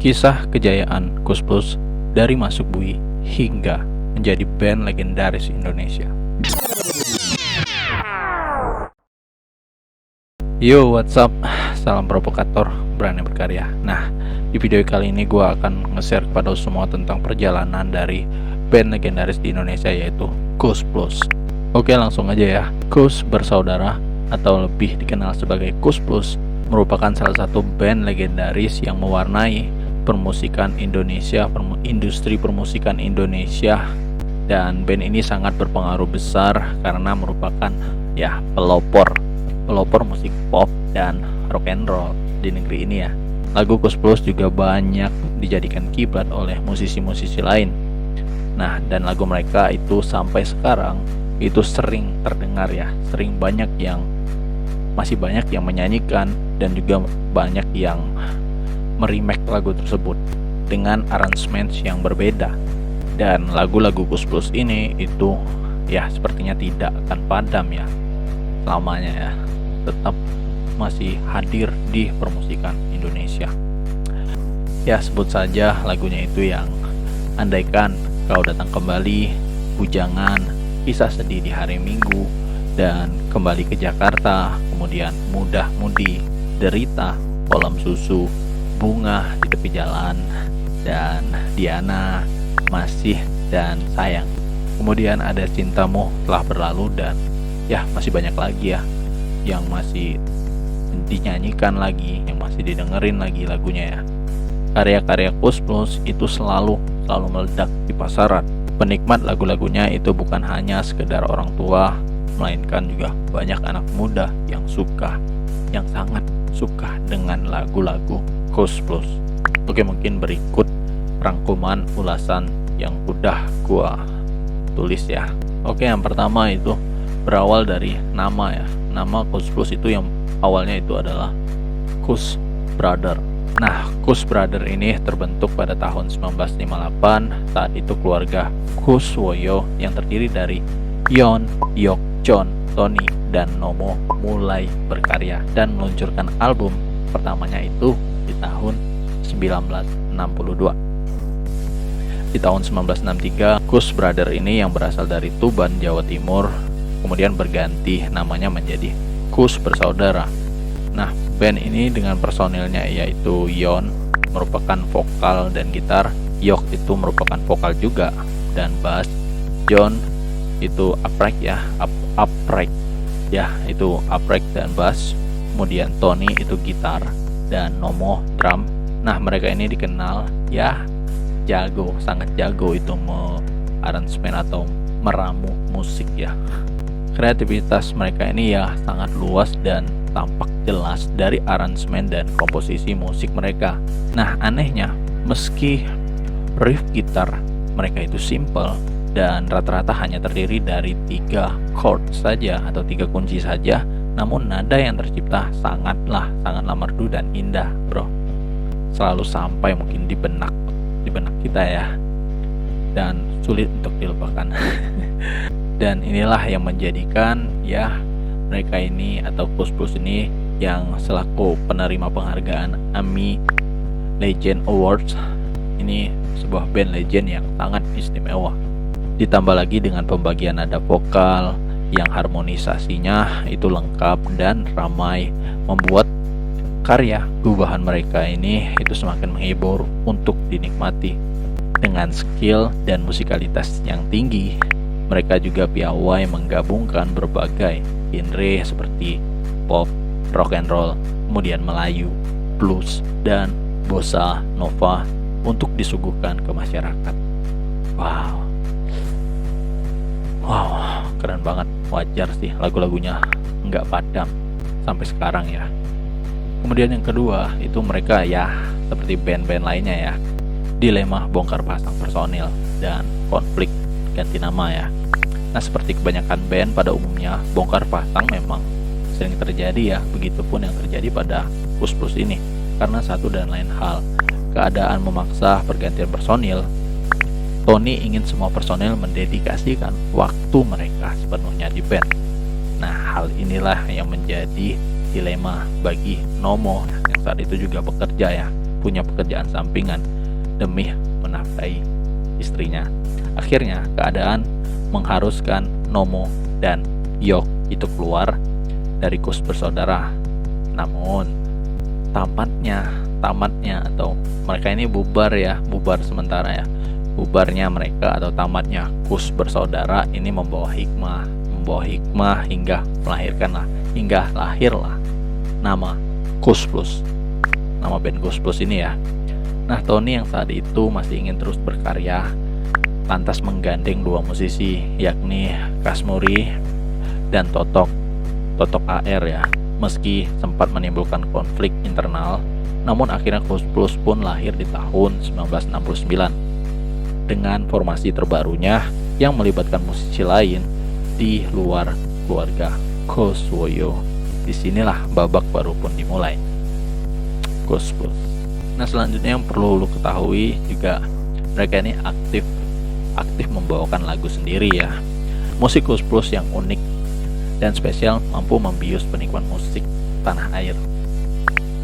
Kisah kejayaan Koes Plus dari masuk bui hingga menjadi band legendaris Indonesia. Yo, what's up? Salam provokator, berani berkarya. Nah, di video kali ini gue akan nge-share kepada semua tentang perjalanan dari band legendaris di Indonesia, yaitu Koes Plus. Oke, langsung aja ya. Koes Bersaudara atau lebih dikenal sebagai Koes Plus merupakan salah satu band legendaris yang mewarnai permusikan Indonesia, industri permusikan Indonesia, dan band ini sangat berpengaruh besar karena merupakan pelopor musik pop dan rock and roll di negeri ini ya. Lagu Koes Plus juga banyak dijadikan kiblat oleh musisi-musisi lain. Nah, dan lagu mereka itu sampai sekarang itu sering terdengar ya, masih banyak yang menyanyikan dan juga banyak yang meremake lagu tersebut dengan aransemen yang berbeda. Dan lagu-lagu Koes Plus ini itu ya sepertinya tidak akan padam ya selamanya ya, tetap masih hadir di permusikan Indonesia. Ya, sebut saja lagunya itu yang Andaikan Kau Datang Kembali, Bujangan, Kisah Sedih di Hari Minggu, dan Kembali ke Jakarta, kemudian Mudah Mudi, Derita, Kolam Susu, Bunga di Tepi Jalan, dan Diana, Masih, dan Sayang. Kemudian ada Cintamu Telah Berlalu, dan ya masih banyak lagi ya yang masih dinyanyikan lagi, yang masih didengerin lagi lagunya ya. Karya-karya Koes Plus itu selalu meledak di pasaran. Penikmat lagu-lagunya itu bukan hanya sekedar orang tua, melainkan juga banyak anak muda yang sangat suka dengan lagu-lagu Koes Plus. Oke, mungkin berikut rangkuman ulasan yang udah gua tulis ya. Oke, yang pertama itu berawal dari nama ya. Nama Koes Plus itu yang awalnya itu adalah Koes Brother. Nah, Koes Brother ini terbentuk pada tahun 1958. Saat itu keluarga Kuswoyo yang terdiri dari Yon, Yok, John, Tony, dan Nomo mulai berkarya dan meluncurkan album pertamanya itu di tahun 1962. Di tahun 1963, Koes Brother ini yang berasal dari Tuban, Jawa Timur, kemudian berganti namanya menjadi Koes Bersaudara. Nah, band ini dengan personilnya yaitu Yon merupakan vokal dan gitar, Yok itu merupakan vokal juga dan bass, John itu upright dan bass, kemudian Tony itu gitar dan Nomo drum. Nah, mereka ini dikenal ya sangat jago itu aransemen atau meramu musik ya. Kreativitas mereka ini ya sangat luas dan tampak jelas dari aransemen dan komposisi musik mereka. Nah, anehnya meski riff gitar mereka itu simple dan rata-rata hanya terdiri dari 3 chord saja atau 3 kunci saja, namun nada yang tercipta sangatlah merdu dan indah, bro. Selalu sampai mungkin di benak kita ya, dan sulit untuk dilupakan. Dan inilah yang menjadikan ya mereka ini atau Koes Plus ini yang selaku penerima penghargaan AMI Legend Awards, ini sebuah band legend yang sangat istimewa. Ditambah lagi dengan pembagian nada vokal yang harmonisasinya itu lengkap dan ramai, membuat karya gubahan mereka ini itu semakin menghibur untuk dinikmati. Dengan skill dan musikalitas yang tinggi, mereka juga piawai menggabungkan berbagai genre seperti pop, rock and roll, kemudian Melayu, blues, dan bossa nova untuk disuguhkan ke masyarakat. Wow, keren banget. Wajar sih lagu-lagunya nggak padam sampai sekarang ya. Kemudian yang kedua itu mereka ya seperti band-band lainnya ya, dilema bongkar pasang personil dan konflik ganti nama ya. Nah, seperti kebanyakan band pada umumnya, bongkar pasang memang sering terjadi ya. Begitupun yang terjadi pada Koes Plus ini, karena satu dan lain hal, keadaan memaksa pergantian personil. Tony ingin semua personil mendedikasikan waktu mereka sepenuhnya di band. Nah, hal inilah yang menjadi dilema bagi Nomo yang saat itu juga bekerja ya, punya pekerjaan sampingan demi menafkahi istrinya. Akhirnya keadaan mengharuskan Nomo dan Yok itu keluar dari Kus bersaudara. Namun tamatnya atau mereka ini bubar sementara ya. Bubarnya mereka atau tamatnya Kus bersaudara ini membawa hikmah hingga lahirlah nama Kus Plus, nama band Kus Plus ini ya. Nah, Tony yang saat itu masih ingin terus berkarya, lantas menggandeng dua musisi, yakni Kasmuri dan Totok AR ya. Meski sempat menimbulkan konflik internal, namun akhirnya Kus Plus pun lahir di tahun 1969 dengan formasi terbarunya yang melibatkan musisi lain di luar keluarga Kuswoyo. Disinilah babak baru pun dimulai. Kus Plus. Nah, selanjutnya yang perlu lu ketahui juga, mereka ini aktif membawakan lagu sendiri ya. Musik Kus Plus yang unik dan spesial mampu membius penikmat musik tanah air.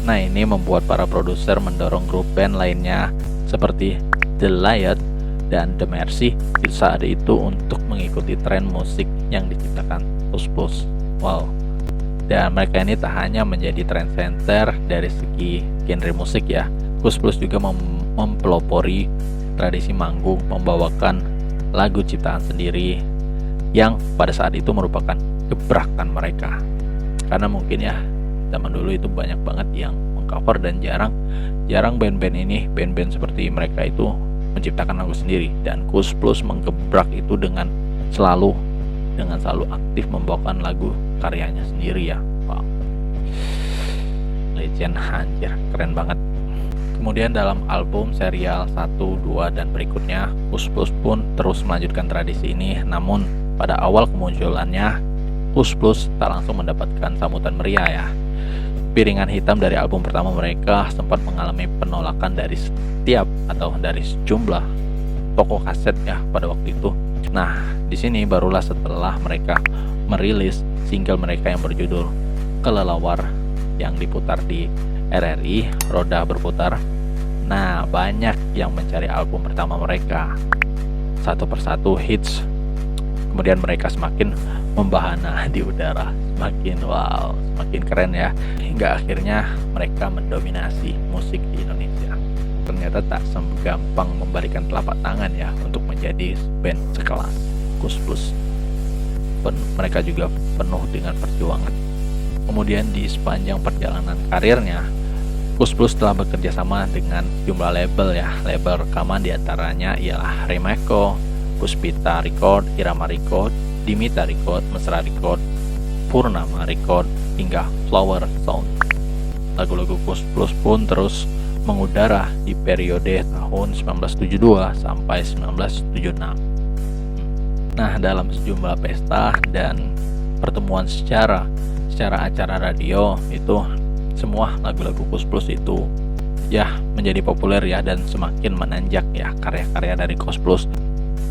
Nah, ini membuat para produser mendorong grup band lainnya seperti The Lion dan The Mercy saat itu untuk mengikuti tren musik yang diciptakan Kus Plus. Wow. Dan mereka ini tak hanya menjadi trendsetter dari segi genre musik ya. Kus Plus juga mempelopori tradisi manggung, membawakan lagu ciptaan sendiri yang pada saat itu merupakan gebrakan mereka. Karena mungkin ya zaman dulu itu banyak banget yang mengcover dan jarang band-band seperti mereka itu menciptakan lagu sendiri, dan Kus Plus menggebrak itu dengan selalu aktif membawakan lagu karyanya sendiri ya. Wow, legend, anjir, keren banget. Kemudian dalam album serial 1, 2 dan berikutnya, Kus Plus pun terus melanjutkan tradisi ini. Namun pada awal kemunculannya, Kus Plus tak langsung mendapatkan sambutan meriah ya. Piringan Hitam dari album pertama mereka sempat mengalami penolakan dari sejumlah toko kaset ya pada waktu itu. Nah, di sini barulah setelah mereka merilis single mereka yang berjudul Kelelawar yang diputar di RRI Roda Berputar. Nah, banyak yang mencari album pertama mereka. Satu persatu hits. Kemudian mereka semakin membahana di udara, semakin keren ya, hingga akhirnya mereka mendominasi musik di Indonesia. Ternyata tak segampang membalikan telapak tangan ya untuk menjadi band sekelas Kus Plus. Mereka juga penuh dengan perjuangan. Kemudian di sepanjang perjalanan karirnya, Kus Plus telah bekerja sama dengan jumlah label rekaman diantaranya ialah Remeko, Puspita Record, Irama Record, Dimita Record, Mesra Record, Purnama Record, hingga Flower Sound. Lagu-lagu Kus Plus pun terus mengudara di periode tahun 1972 sampai 1976. Nah, dalam sejumlah pesta dan pertemuan secara acara radio itu, semua lagu-lagu Kus Plus itu ya menjadi populer ya, dan semakin menanjak ya karya-karya dari Kus Plus.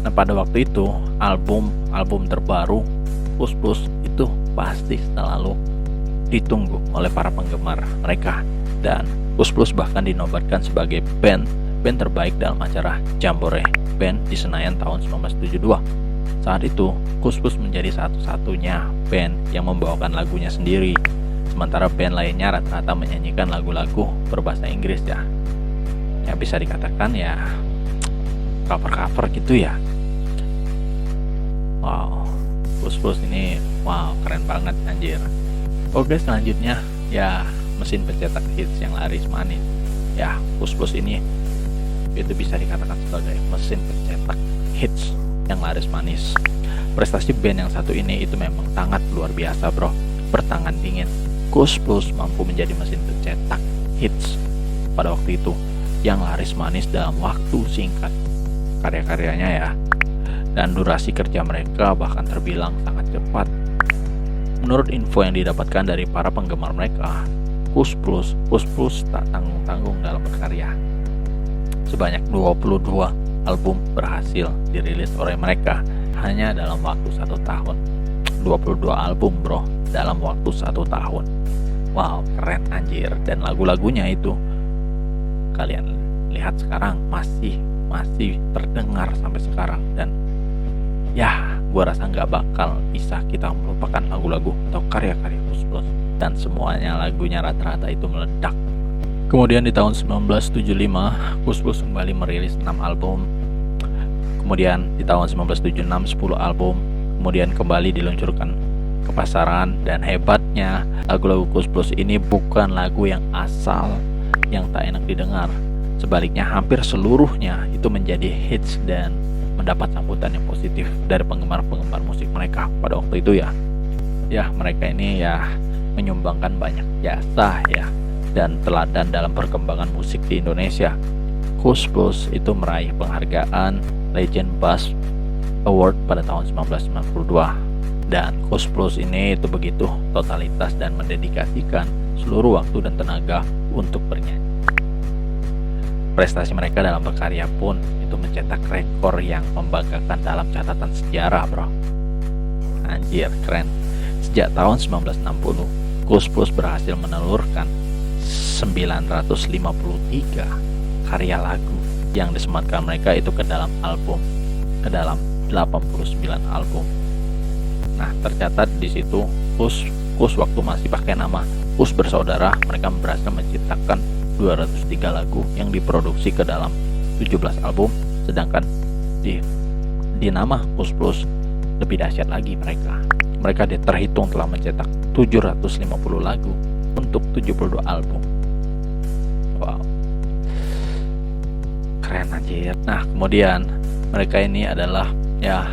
Nah, pada waktu itu album terbaru Kus Plus itu pasti selalu ditunggu oleh para penggemar mereka, dan Kus Plus bahkan dinobatkan sebagai band terbaik dalam acara Jambore Band di Senayan tahun 1972. Saat itu Kus Plus menjadi satu-satunya band yang membawakan lagunya sendiri, sementara band lainnya rata-rata menyanyikan lagu-lagu berbahasa Inggris ya. Ya bisa dikatakan ya cover gitu ya. Wow, Kus Plus ini keren banget anjir. Oke, selanjutnya ya mesin pencetak hits yang laris manis. Ya, Kus Plus ini itu bisa dikatakan sebagai mesin pencetak hits yang laris manis. Prestasi band yang satu ini itu memang sangat luar biasa bro, bertangan dingin. Kus Plus mampu menjadi mesin pencetak hits pada waktu itu yang laris manis dalam waktu singkat. Karya-karyanya ya, dan durasi kerja mereka bahkan terbilang sangat cepat. Menurut info yang didapatkan dari para penggemar mereka, Kus Plus tak tanggung-tanggung dalam berkarya. Sebanyak 22 album berhasil dirilis oleh mereka hanya dalam waktu 1 tahun. 22 album bro, dalam waktu 1 tahun. Wow, keren anjir. Dan lagu-lagunya itu kalian lihat sekarang masih terdengar sampai sekarang. Dan ya, gua rasa nggak bakal bisa kita melupakan lagu-lagu atau karya-karya Koes Plus, dan semuanya lagunya rata-rata itu meledak. Kemudian di tahun 1975 Koes Plus kembali merilis 6 album. Kemudian di tahun 1976 10 album. Kemudian kembali diluncurkan ke pasaran, dan hebatnya lagu-lagu Koes Plus ini bukan lagu yang asal yang tak enak didengar. Sebaliknya hampir seluruhnya itu menjadi hits dan mendapat sambutan yang positif dari penggemar-penggemar musik mereka pada waktu itu ya. Ya, mereka ini ya menyumbangkan banyak jasa ya dan teladan dalam perkembangan musik di Indonesia. Koes Plus itu meraih penghargaan Legend Bass Award pada tahun 1992. Dan Koes Plus ini itu begitu totalitas dan mendedikasikan seluruh waktu dan tenaga untuk bernyanyi. Prestasi mereka dalam berkarya pun itu mencetak rekor yang membanggakan dalam catatan sejarah, bro. Anjir, keren. Sejak tahun 1960, Koes Plus berhasil menelurkan 953 karya lagu yang disematkan mereka itu ke dalam 89 album. Nah, tercatat di situ Koes waktu masih pakai nama Koes Bersaudara, mereka berhasil menciptakan 203 lagu yang diproduksi ke dalam 17 album, sedangkan di nama Koes Plus lebih dahsyat lagi mereka terhitung telah mencetak 750 lagu untuk 72 album. Wow, keren anjir. Nah, kemudian mereka ini adalah ya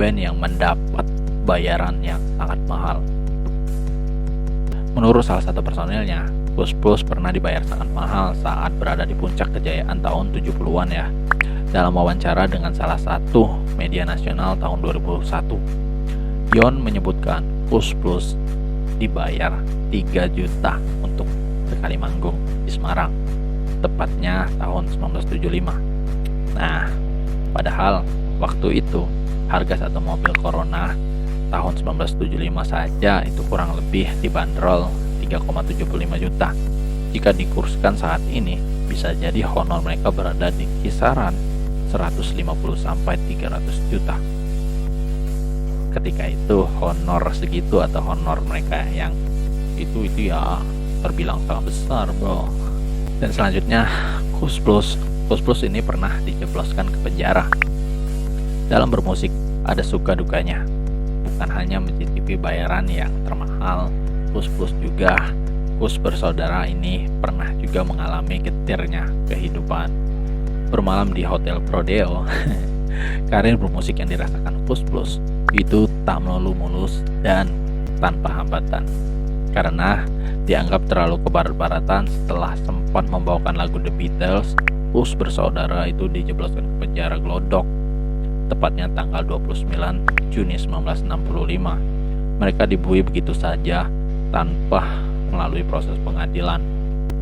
band yang mendapat bayaran yang sangat mahal. Menurut salah satu personilnya, Koes Plus pernah dibayar sangat mahal saat berada di puncak kejayaan tahun 70-an ya. Dalam wawancara dengan salah satu media nasional tahun 2001, Yon menyebutkan Koes Plus dibayar 3 juta untuk sekali manggung di Semarang, tepatnya tahun 1975. Nah, padahal waktu itu harga satu mobil Corona tahun 1975 saja itu kurang lebih dibanderol 3,75 juta. Jika dikurskan saat ini, bisa jadi honor mereka berada di kisaran 150 sampai 300 juta. Ketika itu honor segitu atau honor mereka yang itu ya terbilang sangat besar, bro. Dan selanjutnya Koes Plus ini pernah dijebloskan ke penjara. Dalam bermusik ada suka dukanya. Bukan hanya mencicipi bayaran yang termahal, Koes Bersaudara ini pernah juga mengalami getirnya kehidupan. Bermalam di Hotel Prodeo, karir bermusik yang dirasakan Koes Plus itu tak melulu mulus dan tanpa hambatan, karena dianggap terlalu kebarat-baratan. Setelah sempat membawakan lagu The Beatles, Koes Bersaudara itu dijebloskan ke penjara Glodok, tepatnya tanggal 29 Juni 1965. Mereka dibuai begitu saja tanpa melalui proses pengadilan.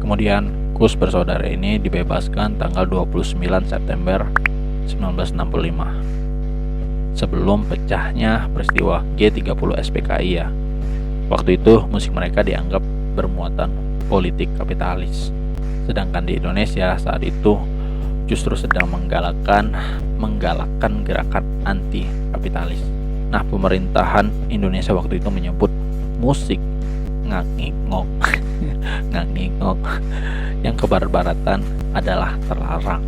Kemudian Koes Bersaudara ini dibebaskan tanggal 29 September 1965 sebelum pecahnya peristiwa G30 SPKI ya. Waktu itu musik mereka dianggap bermuatan politik kapitalis, sedangkan di Indonesia saat itu justru sedang menggalakkan gerakan anti kapitalis. Nah, pemerintahan Indonesia waktu itu menyebut musik ngak-ngingok yang kebarat-baratan adalah terlarang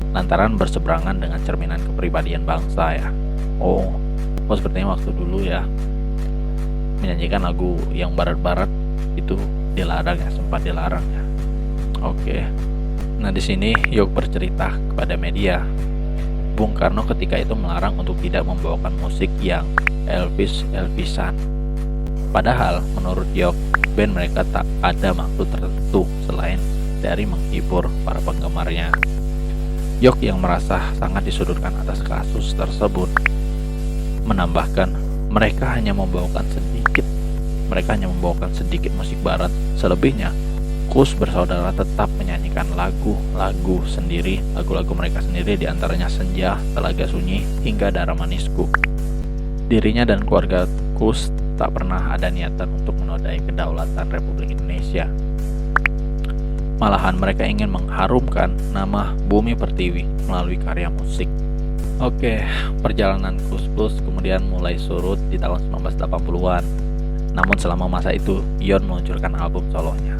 lantaran berseberangan dengan cerminan kepribadian bangsa ya. Sepertinya waktu dulu ya menyanyikan lagu yang barat-barat itu dilarang ya, sempat dilarang ya. Oke. Nah, di sini Yok bercerita kepada media, Bung Karno ketika itu melarang untuk tidak membawakan musik yang Elvisan. Padahal menurut Yok, band mereka tak ada maksud tertentu selain dari menghibur para penggemarnya. Yok yang merasa sangat disudutkan atas kasus tersebut menambahkan, mereka hanya membawakan sedikit musik barat. Selebihnya Koes Bersaudara tetap menyanyikan lagu-lagu mereka sendiri, diantaranya Senja, Telaga Sunyi, hingga Darah Manisku. Dirinya dan keluarga Koes tak pernah ada niatan untuk menodai kedaulatan Republik Indonesia. Malahan mereka ingin mengharumkan nama Bumi Pertiwi melalui karya musik. Oke, perjalanan Koes Plus kemudian mulai surut di tahun 1980-an. Namun selama masa itu, Yon meluncurkan album solonya.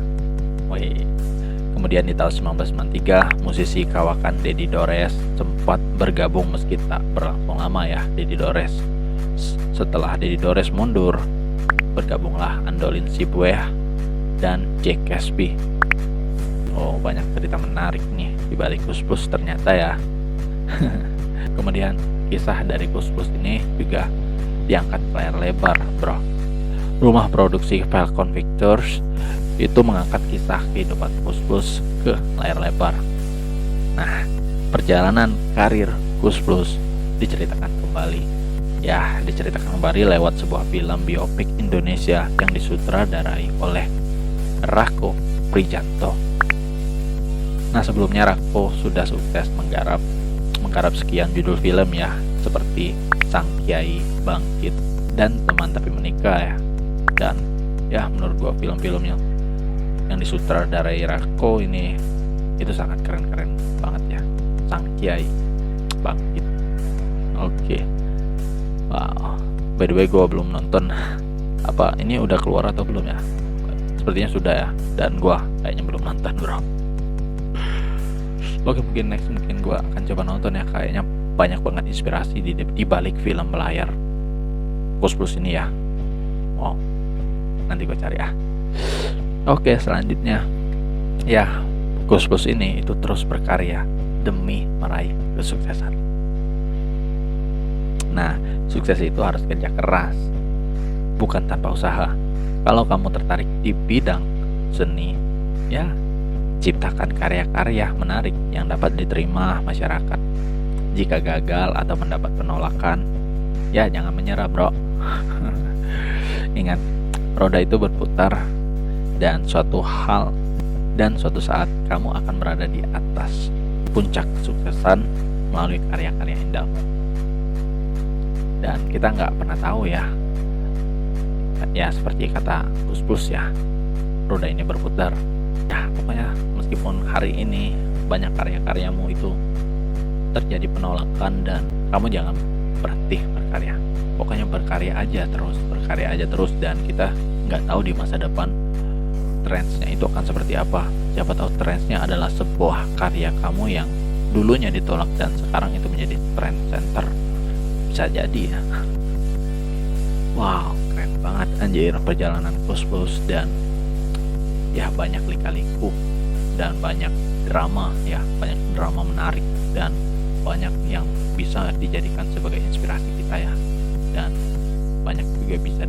Kemudian di tahun 1993, musisi kawakan Dedi Dores sempat bergabung meski tak berlangsung lama ya, Dedi Dores. Setelah Dedi Dores mundur, bergabunglah Andolin Sibueh dan Jack Casby. Oh, banyak cerita menarik nih di balik Koes Plus ternyata ya. Kemudian kisah dari Koes Plus ini juga diangkat ke layar lebar, bro. Rumah produksi Falcon Pictures itu mengangkat kisah kehidupan Koes Plus ke layar lebar. Nah, perjalanan karir Koes Plus diceritakan kembali. Ya, diceritakan kembali lewat sebuah film biopik Indonesia yang disutradarai oleh Rako Prijanto. Nah, sebelumnya Rako sudah sukses menggarap sekian judul film ya, seperti Sang Kiai, Bangkit, dan Teman Tapi Menikah ya. Dan ya, menurut gua film-filmnya yang disutradarai Rako ini itu sangat keren-keren banget ya. Sang Kiai, Bangkit. Oke. Wow. By the way, gua belum nonton. Apa ini udah keluar atau belum ya? Sepertinya sudah ya. Dan gua kayaknya belum nonton, bro. Oke, mungkin next gua akan coba nonton ya. Kayaknya banyak banget inspirasi di balik film layar Koes Plus ini ya. Wow. Nanti gua cari ya. Oke, selanjutnya ya, Koes Plus ini itu terus berkarya demi meraih kesuksesan. Nah, sukses itu harus kerja keras, bukan tanpa usaha. Kalau kamu tertarik di bidang seni, ya ciptakan karya-karya menarik yang dapat diterima masyarakat. Jika gagal atau mendapat penolakan, ya jangan menyerah, bro. Ingat, roda itu berputar, dan suatu saat kamu akan berada di atas puncak kesuksesan melalui karya-karya indahmu. Dan kita nggak pernah tahu ya, seperti kata Koes Plus ya, roda ini berputar. Ya, pokoknya meskipun hari ini banyak karya-karyamu itu terjadi penolakan, dan kamu jangan berhenti berkarya. Pokoknya berkarya aja terus, dan kita nggak tahu di masa depan trendsnya itu akan seperti apa. Siapa tahu trendsnya adalah sebuah karya kamu yang dulunya ditolak dan sekarang itu menjadi trend center. Bisa jadi ya. Wow, keren banget anjir perjalanan Koes Plus, dan ya banyak lika-liku dan banyak drama menarik, dan banyak yang bisa dijadikan sebagai inspirasi kita ya, dan banyak juga bisa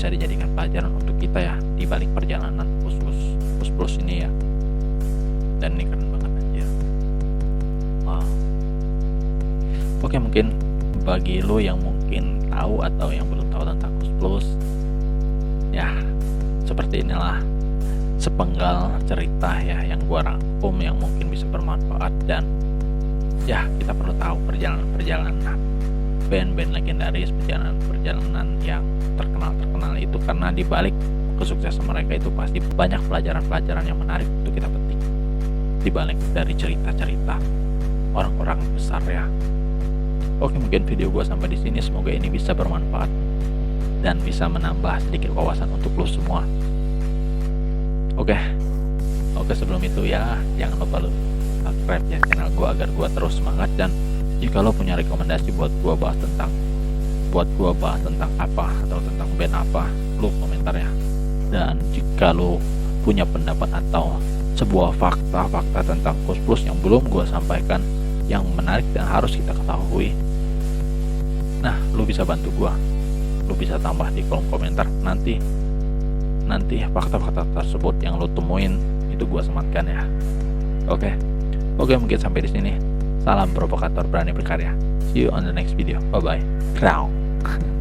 dijadikan pelajaran untuk kita ya di balik perjalanan Koes Plus ini ya. Dan ini keren banget anjir. Wow. Oke, mungkin bagi lo yang mungkin tahu atau yang belum tahu tentang Koes Plus, ya seperti inilah sepenggal cerita ya yang gua rangkum yang mungkin bisa bermanfaat. Dan ya, kita perlu tahu perjalanan band-band legendaris, perjalanan yang terkenal itu, karena di balik kesuksesan mereka itu pasti banyak pelajaran-pelajaran yang menarik untuk kita petik di balik dari cerita-cerita orang-orang besar ya. Oke, mungkin video gua sampai di sini. Semoga ini bisa bermanfaat dan bisa menambah sedikit wawasan untuk lo semua. Oke, sebelum itu ya, jangan lupa lo subscribe ya channel gua agar gua terus semangat. Dan jika lo punya rekomendasi buat gua bahas tentang apa atau tentang band apa, lo komentar ya. Dan jika lo punya pendapat atau sebuah fakta tentang Koes Plus yang belum gua sampaikan, yang menarik dan harus kita ketahui, nah lo bisa bantu gua. Lo bisa tambah di kolom komentar. Nanti fakta-fakta tersebut yang lo temuin itu gua sematkan ya. Oke, mungkin sampai di sini. Salam provokator berani berkarya. See you on the next video. Bye bye.